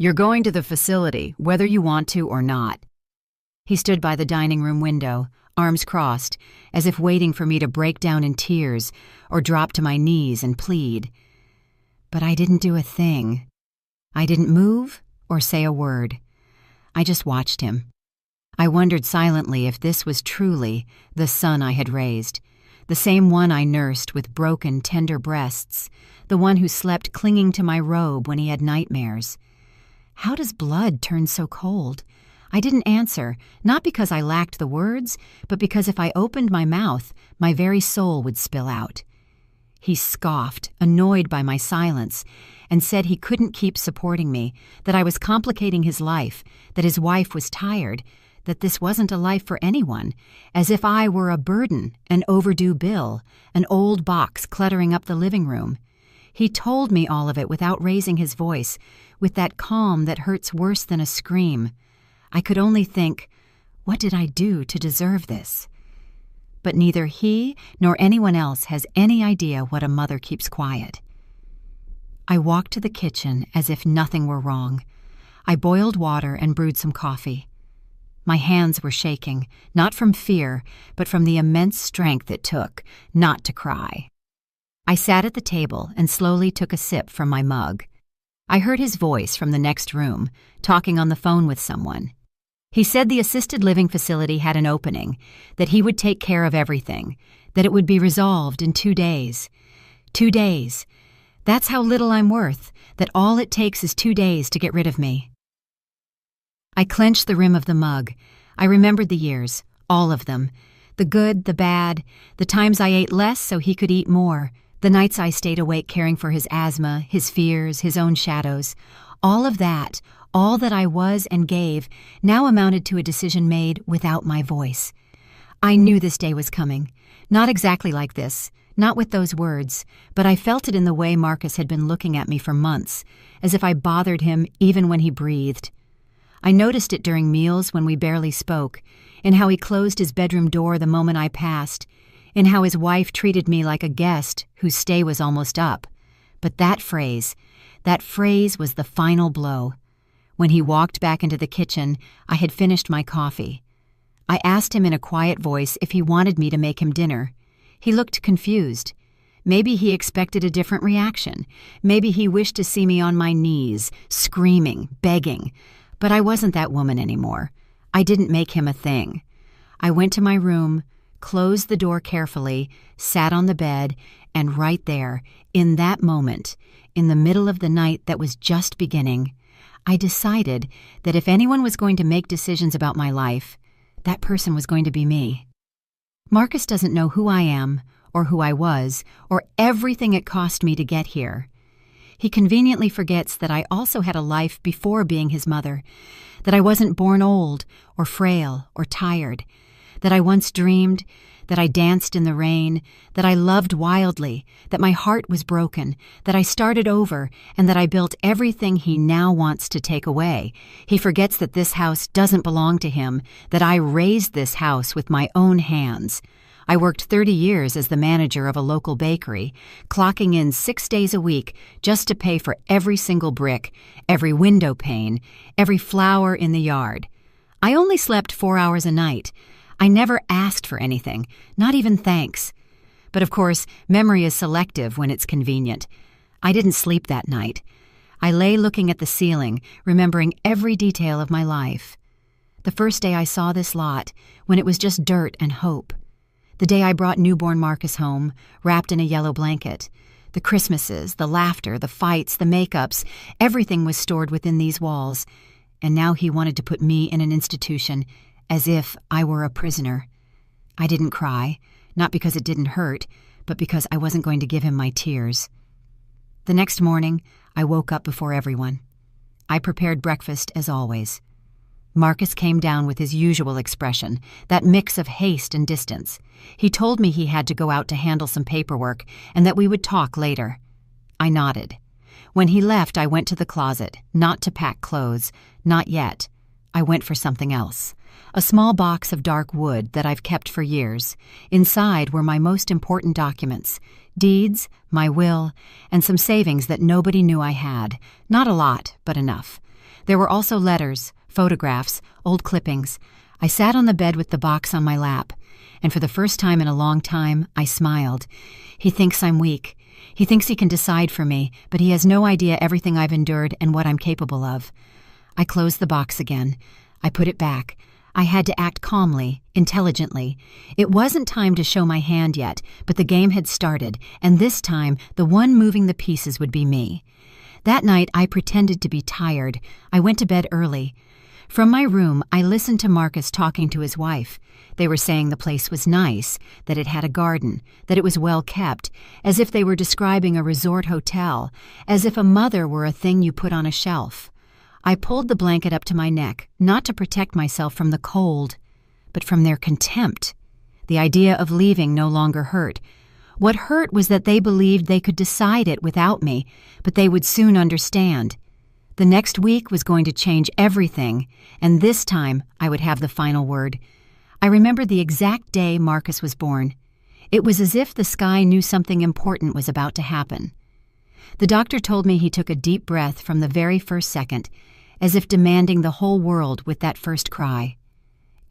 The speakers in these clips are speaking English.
You're going to the facility, whether you want to or not." He stood by the dining room window, arms crossed, as if waiting for me to break down in tears or drop to my knees and plead. But I didn't do a thing. I didn't move or say a word. I just watched him. I wondered silently if this was truly the son I had raised, the same one I nursed with broken, tender breasts, the one who slept clinging to my robe when he had nightmares. How does blood turn so cold? I didn't answer, not because I lacked the words, but because if I opened my mouth, my very soul would spill out. He scoffed, annoyed by my silence, and said he couldn't keep supporting me, that I was complicating his life, that his wife was tired, that this wasn't a life for anyone, as if I were a burden, an overdue bill, an old box cluttering up the living room. He told me all of it without raising his voice, with that calm that hurts worse than a scream. I could only think, what did I do to deserve this? But neither he nor anyone else has any idea what a mother keeps quiet. I walked to the kitchen as if nothing were wrong. I boiled water and brewed some coffee. My hands were shaking, not from fear, but from the immense strength it took not to cry. I sat at the table and slowly took a sip from my mug. I heard his voice from the next room, talking on the phone with someone. He said the assisted living facility had an opening, that he would take care of everything, that it would be resolved in 2 days. 2 days. That's how little I'm worth, that all it takes is 2 days to get rid of me. I clenched the rim of the mug. I remembered the years, all of them. The good, the bad, the times I ate less so he could eat more, the nights I stayed awake caring for his asthma, his fears, his own shadows. All of that, all that I was and gave, now amounted to a decision made without my voice. I knew this day was coming. Not exactly like this, not with those words, but I felt it in the way Marcus had been looking at me for months, as if I bothered him even when he breathed. I noticed it during meals when we barely spoke, in how he closed his bedroom door the moment I passed, in how his wife treated me like a guest whose stay was almost up. But that phrase was the final blow. When he walked back into the kitchen, I had finished my coffee. I asked him in a quiet voice if he wanted me to make him dinner. He looked confused. Maybe he expected a different reaction. Maybe he wished to see me on my knees, screaming, begging. But I wasn't that woman anymore. I didn't make him a thing. I went to my room, closed the door carefully, sat on the bed, and right there, in that moment, in the middle of the night that was just beginning, I decided that if anyone was going to make decisions about my life, that person was going to be me. Marcus doesn't know who I am, or who I was, or everything it cost me to get here. He conveniently forgets that I also had a life before being his mother, that I wasn't born old, or frail, or tired, that I once dreamed, that I danced in the rain, that I loved wildly, that my heart was broken, that I started over, and that I built everything he now wants to take away. He forgets that this house doesn't belong to him, that I raised this house with my own hands. I worked 30 years as the manager of a local bakery, clocking in 6 days a week just to pay for every single brick, every window pane, every flower in the yard. I only slept 4 hours a night. I never asked for anything, not even thanks. But of course, memory is selective when it's convenient. I didn't sleep that night. I lay looking at the ceiling, remembering every detail of my life. The first day I saw this lot, when it was just dirt and hope. The day I brought newborn Marcus home, wrapped in a yellow blanket. The Christmases, the laughter, the fights, the makeups, everything was stored within these walls. And now he wanted to put me in an institution, as if I were a prisoner. I didn't cry, not because it didn't hurt, but because I wasn't going to give him my tears. The next morning, I woke up before everyone. I prepared breakfast as always. Marcus came down with his usual expression, that mix of haste and distance. He told me he had to go out to handle some paperwork and that we would talk later. I nodded. When he left, I went to the closet, not to pack clothes, not yet. I went for something else. A small box of dark wood that I've kept for years. Inside were my most important documents, deeds, my will, and some savings that nobody knew I had. Not a lot, but enough. There were also letters, photographs, old clippings. I sat on the bed with the box on my lap, and for the first time in a long time, I smiled. He thinks I'm weak. He thinks he can decide for me, but he has no idea everything I've endured and what I'm capable of. I closed the box again. I put it back. I had to act calmly, intelligently. It wasn't time to show my hand yet, but the game had started, and this time the one moving the pieces would be me. That night I pretended to be tired. I went to bed early. From my room, I listened to Marcus talking to his wife. They were saying the place was nice, that it had a garden, that it was well kept, as if they were describing a resort hotel, as if a mother were a thing you put on a shelf. I pulled the blanket up to my neck, not to protect myself from the cold, but from their contempt. The idea of leaving no longer hurt. What hurt was that they believed they could decide it without me, but they would soon understand. The next week was going to change everything, and this time I would have the final word. I remembered the exact day Marcus was born. It was as if the sky knew something important was about to happen. The doctor told me he took a deep breath from the very first second, as if demanding the whole world with that first cry.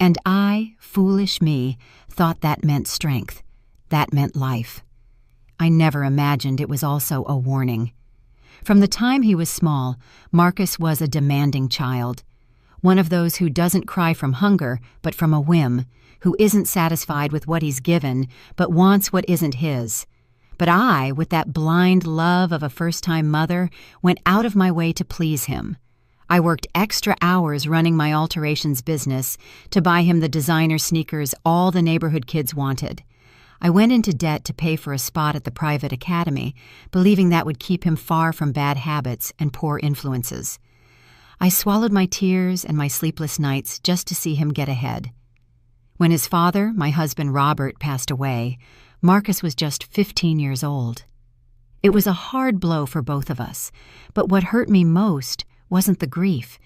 And I, foolish me, thought that meant strength. That meant life. I never imagined it was also a warning. From the time he was small, Marcus was a demanding child. One of those who doesn't cry from hunger, but from a whim, who isn't satisfied with what he's given, but wants what isn't his. But I, with that blind love of a first-time mother, went out of my way to please him. I worked extra hours running my alterations business to buy him the designer sneakers all the neighborhood kids wanted. I went into debt to pay for a spot at the private academy, believing that would keep him far from bad habits and poor influences. I swallowed my tears and my sleepless nights just to see him get ahead. When his father, my husband Robert, passed away, Marcus was just 15 years old. It was a hard blow for both of us, but what hurt me most wasn't the grief.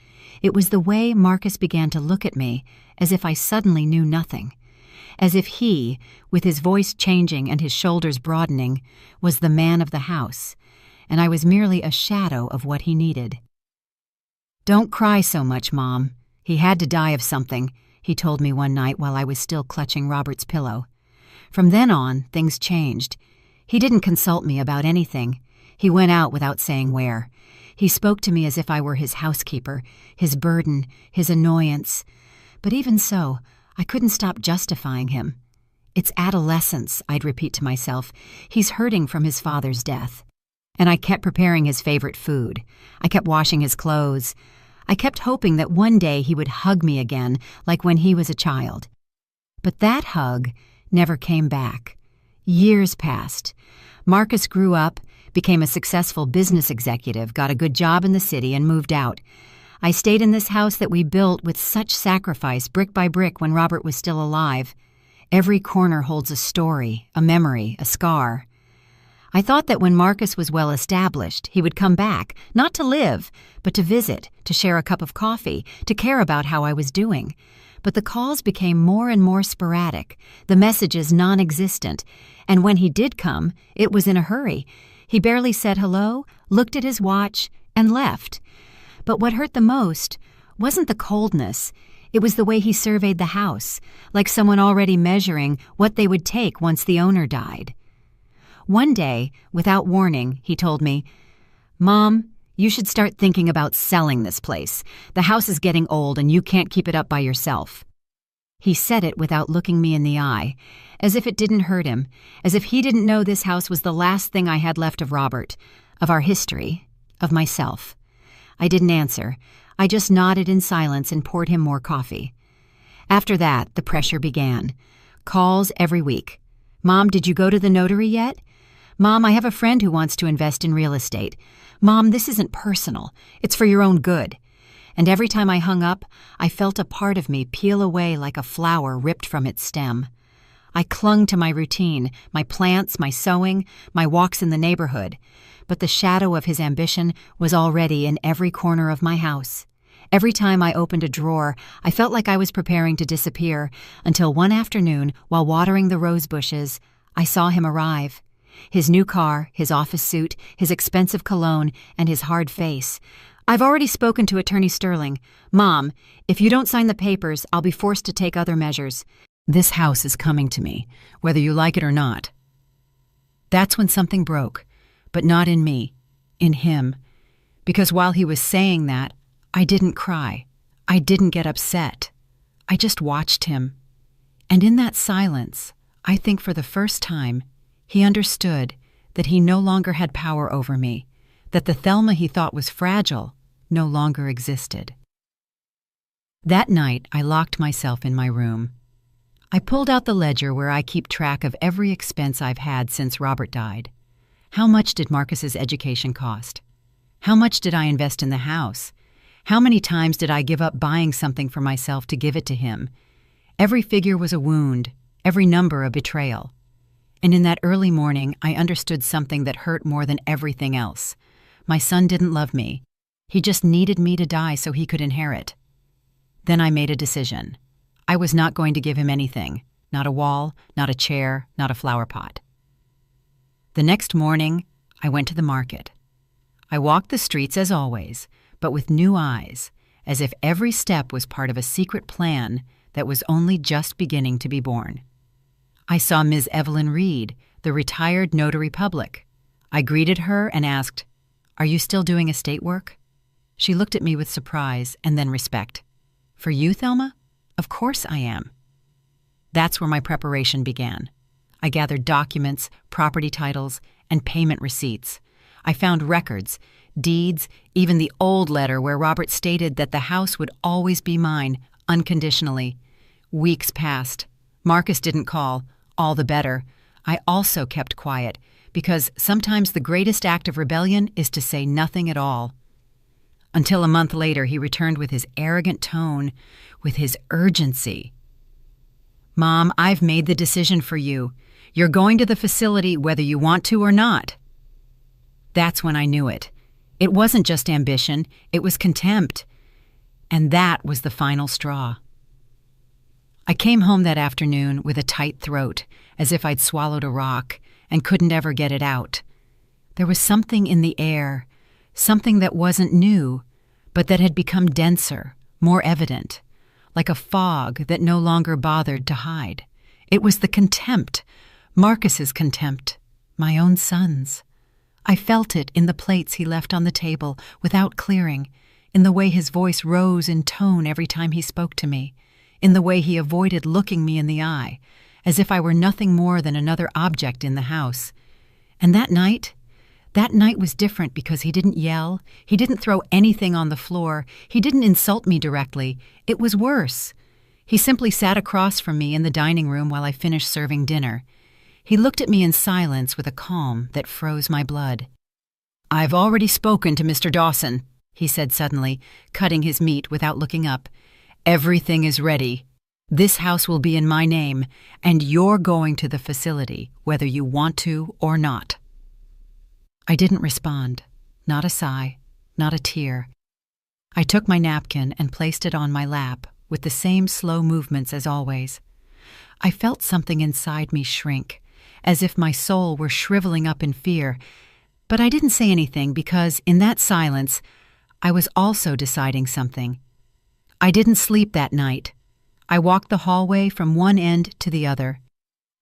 It was the way Marcus began to look at me as if I suddenly knew nothing. As if he, with his voice changing and his shoulders broadening, was the man of the house, and I was merely a shadow of what he needed. "Don't cry so much, Mom. He had to die of something," he told me one night while I was still clutching Robert's pillow. From then on, things changed. He didn't consult me about anything. He went out without saying where. He spoke to me as if I were his housekeeper, his burden, his annoyance. But even so, I couldn't stop justifying him. "It's adolescence," I'd repeat to myself. "He's hurting from his father's death." And I kept preparing his favorite food. I kept washing his clothes. I kept hoping that one day he would hug me again, like when he was a child. But that hug never came back. Years passed. Marcus grew up, became a successful business executive, got a good job in the city, and moved out. I stayed in this house that we built with such sacrifice, brick by brick, when Robert was still alive. Every corner holds a story, a memory, a scar. I thought that when Marcus was well established, he would come back, not to live, but to visit, to share a cup of coffee, to care about how I was doing. But the calls became more and more sporadic, the messages non-existent, and when he did come, it was in a hurry. He barely said hello, looked at his watch, and left. But what hurt the most wasn't the coldness. It was the way he surveyed the house, like someone already measuring what they would take once the owner died. One day, without warning, he told me, "Mom, you should start thinking about selling this place. The house is getting old and you can't keep it up by yourself." He said it without looking me in the eye, as if it didn't hurt him, as if he didn't know this house was the last thing I had left of Robert, of our history, of myself. I didn't answer. I just nodded in silence and poured him more coffee. After that, the pressure began. Calls every week. "Mom, did you go to the notary yet?" "Mom, I have a friend who wants to invest in real estate." "Mom, this isn't personal. It's for your own good." And every time I hung up, I felt a part of me peel away like a flower ripped from its stem. I clung to my routine, my plants, my sewing, my walks in the neighborhood. But the shadow of his ambition was already in every corner of my house. Every time I opened a drawer, I felt like I was preparing to disappear, until one afternoon, while watering the rose bushes, I saw him arrive. His new car, his office suit, his expensive cologne, and his hard face. I've already spoken to Attorney Sterling. Mom, if you don't sign the papers, I'll be forced to take other measures. This house is coming to me, whether you like it or not. That's when something broke, but not in me, in him. Because while he was saying that, I didn't cry. I didn't get upset. I just watched him. And in that silence, I think for the first time, he understood that he no longer had power over me, that the Thelma he thought was fragile no longer existed. That night, I locked myself in my room. I pulled out the ledger where I keep track of every expense I've had since Robert died. How much did Marcus's education cost? How much did I invest in the house? How many times did I give up buying something for myself to give it to him? Every figure was a wound, every number a betrayal. And in that early morning, I understood something that hurt more than everything else. My son didn't love me. He just needed me to die so he could inherit. Then I made a decision. I was not going to give him anything. Not a wall, not a chair, not a flower pot. The next morning, I went to the market. I walked the streets as always, but with new eyes, as if every step was part of a secret plan that was only just beginning to be born. I saw Ms. Evelyn Reed, the retired notary public. I greeted her and asked, "Are you still doing estate work?" She looked at me with surprise and then respect. "For you, Thelma? Of course I am." That's where my preparation began. I gathered documents, property titles, and payment receipts. I found records, deeds, even the old letter where Robert stated that the house would always be mine, unconditionally. Weeks passed. Marcus didn't call. All the better. I also kept quiet, because sometimes the greatest act of rebellion is to say nothing at all. Until a month later, he returned with his arrogant tone, with his urgency. "Mom, I've made the decision for you. You're going to the facility whether you want to or not." That's when I knew it. It wasn't just ambition, it was contempt. And that was the final straw. I came home that afternoon with a tight throat, as if I'd swallowed a rock, and couldn't ever get it out. There was something in the air, something that wasn't new, but that had become denser, more evident, like a fog that no longer bothered to hide. It was the contempt, Marcus's contempt, my own son's. I felt it in the plates he left on the table without clearing, in the way his voice rose in tone every time he spoke to me, in the way he avoided looking me in the eye, as if I were nothing more than another object in the house. And that night was different because he didn't yell, he didn't throw anything on the floor, he didn't insult me directly. It was worse. He simply sat across from me in the dining room while I finished serving dinner. He looked at me in silence with a calm that froze my blood. "I've already spoken to Mr. Dawson," he said suddenly, cutting his meat without looking up. "Everything is ready. This house will be in my name, and you're going to the facility, whether you want to or not." I didn't respond. Not a sigh, not a tear. I took my napkin and placed it on my lap, with the same slow movements as always. I felt something inside me shrink, as if my soul were shriveling up in fear, but I didn't say anything because, in that silence, I was also deciding something. I didn't sleep that night. I walked the hallway from one end to the other.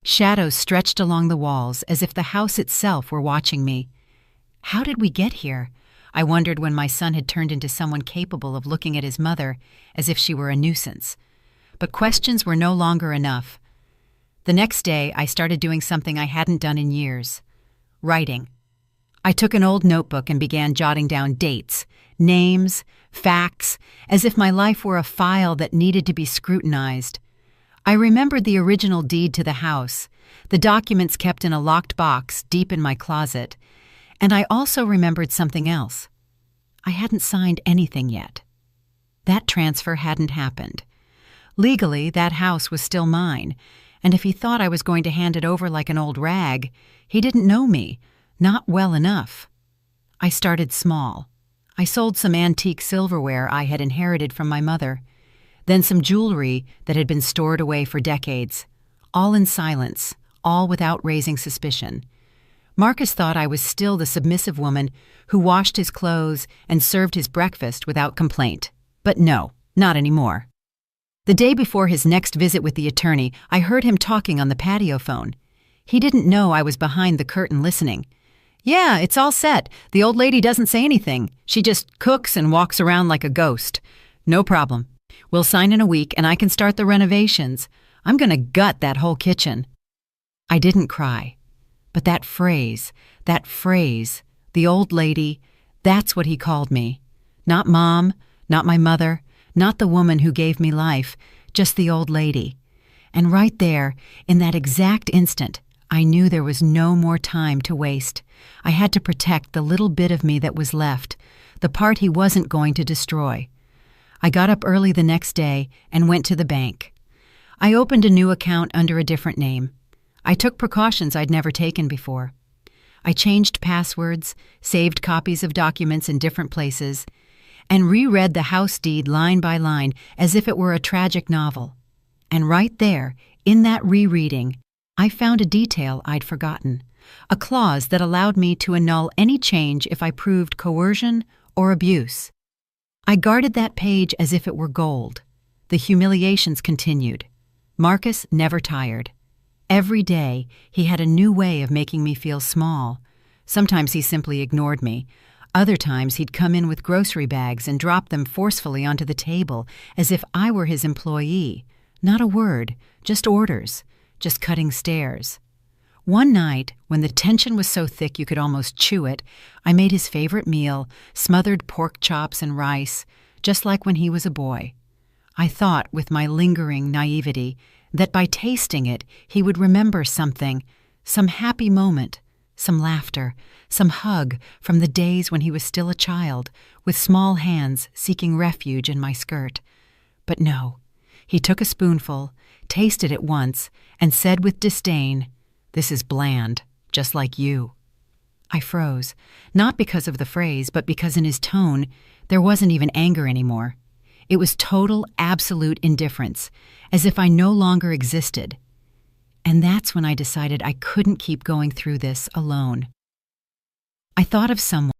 Shadows stretched along the walls as if the house itself were watching me. How did we get here? I wondered when my son had turned into someone capable of looking at his mother as if she were a nuisance. But questions were no longer enough. The next day, I started doing something I hadn't done in years: writing. I took an old notebook and began jotting down dates, names, facts, as if my life were a file that needed to be scrutinized. I remembered the original deed to the house, the documents kept in a locked box deep in my closet, and I also remembered something else. I hadn't signed anything yet. That transfer hadn't happened. Legally, that house was still mine, and if he thought I was going to hand it over like an old rag, he didn't know me, not well enough. I started small. I sold some antique silverware I had inherited from my mother, then some jewelry that had been stored away for decades, all in silence, all without raising suspicion. Marcus thought I was still the submissive woman who washed his clothes and served his breakfast without complaint. But no, not anymore. The day before his next visit with the attorney, I heard him talking on the patio phone. He didn't know I was behind the curtain listening. "Yeah, it's all set. The old lady doesn't say anything. She just cooks and walks around like a ghost. No problem. We'll sign in a week and I can start the renovations. I'm gonna gut that whole kitchen." I didn't cry. But that phrase, the old lady, that's what he called me. Not Mom, not my mother, not the woman who gave me life, just the old lady. And right there, in that exact instant, I knew there was no more time to waste. I had to protect the little bit of me that was left, the part he wasn't going to destroy. I got up early the next day and went to the bank. I opened a new account under a different name. I took precautions I'd never taken before. I changed passwords, saved copies of documents in different places, and reread the house deed line by line as if it were a tragic novel. And right there, in that rereading, I found a detail I'd forgotten, a clause that allowed me to annul any change if I proved coercion or abuse. I guarded that page as if it were gold. The humiliations continued. Marcus never tired. Every day, he had a new way of making me feel small. Sometimes he simply ignored me. Other times he'd come in with grocery bags and drop them forcefully onto the table as if I were his employee. Not a word, just orders, just cutting stairs. One night, when the tension was so thick you could almost chew it, I made his favorite meal, smothered pork chops and rice, just like when he was a boy. I thought, with my lingering naivety, that by tasting it he would remember something, some happy moment, some laughter, some hug from the days when he was still a child, with small hands seeking refuge in my skirt. But no, he took a spoonful, tasted it once, and said with disdain, "This is bland, just like you." I froze, not because of the phrase, but because in his tone there wasn't even anger anymore. It was total, absolute indifference, as if I no longer existed. And that's when I decided I couldn't keep going through this alone. I thought of someone